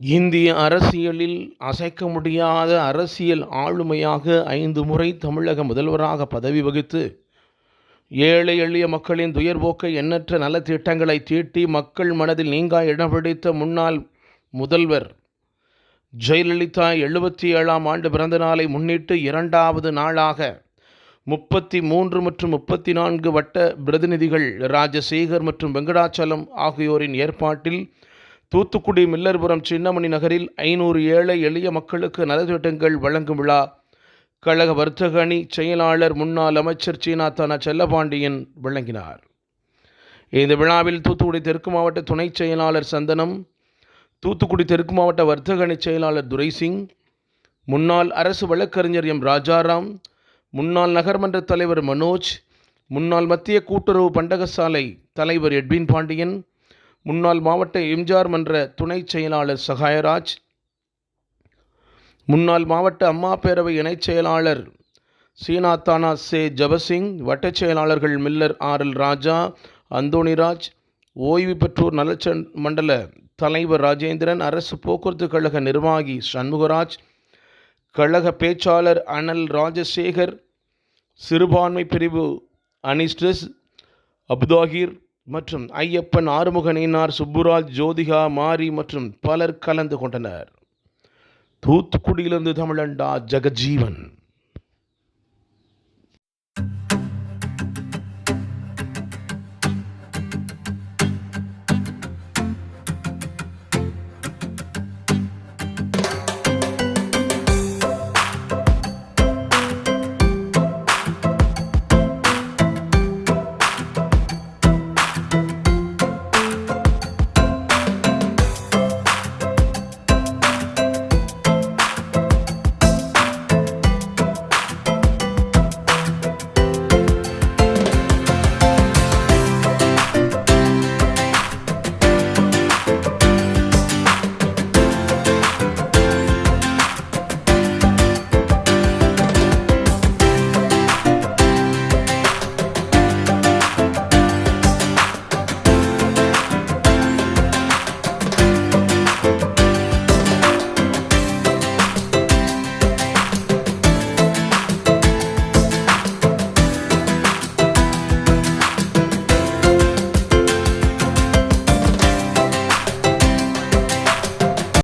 இந்திய அரசியலில் அசைக்க முடியாத அரசியல் ஆளுமையாக 5 முறை தமிழக முதல்வராக பதவி வகித்து ஏழை எளிய மக்களின் துயர்போக்க எண்ணற்ற நலத்திட்டங்களை தீட்டி மக்கள் மனதில் நீங்கா இடம் பிடித்த முன்னாள் முதல்வர் ஜெயலலிதா 77ஆம் ஆண்டு பிறந்த நாளை முன்னிட்டு 2வது நாளாக 33 மற்றும் 34 வட்ட பிரதிநிதிகள் ராஜசேகர் மற்றும் வெங்கடாச்சலம் ஆகியோரின் ஏற்பாட்டில் தூத்துக்குடி மில்லர்புரம் சின்னமணி நகரில் 500 ஏழை எளிய மக்களுக்கு நலத்திட்டங்கள் வழங்கும் விழா கழக வர்த்தக அணி செயலாளர் முன்னாள் அமைச்சர் சீனாத்தானா செல்லபாண்டியன் வழங்கினார். இந்த விழாவில் தூத்துக்குடி தெற்கு மாவட்ட துணை செயலாளர் சந்தனம், தூத்துக்குடி தெற்கு மாவட்ட வர்த்தக அணி செயலாளர் துரைசிங், முன்னாள் அரசு வழக்கறிஞர் எம் ராஜாராம், முன்னாள் நகர்மன்ற தலைவர் மனோஜ், முன்னாள் மத்திய கூட்டுறவு பண்டகசாலை தலைவர் எட்வின் பாண்டியன், முன்னாள் மாவட்ட எம்ஜிஆர் மன்ற துணை செயலாளர் சகாயராஜ், முன்னாள் மாவட்ட அம்மா பேரவை இணைச் செயலாளர் சீனாத்தானா சே ஜபசிங், வட்டச் செயலாளர்கள் மில்லர் RL ராஜா, அந்தோணிராஜ், ஓய்வு பெற்றோர் நலச்ச மண்டல தலைவர் ராஜேந்திரன், அரசு போக்குவரத்து கழக நிர்வாகி சண்முகராஜ், கழக பேச்சாளர் அனல் ராஜசேகர், சிறுபான்மை பிரிவு அனிஸ்டஸ் அப்தாகிர் மற்றும் ஐயப்பன், ஆறுமுகனினார், சுப்புராஜ், ஜோதிகா, மாரி மற்றும் பலர் கலந்து கொண்டனர். தூத்துக்குடியிலிருந்து தமிழண்டா ஜெகஜீவன்.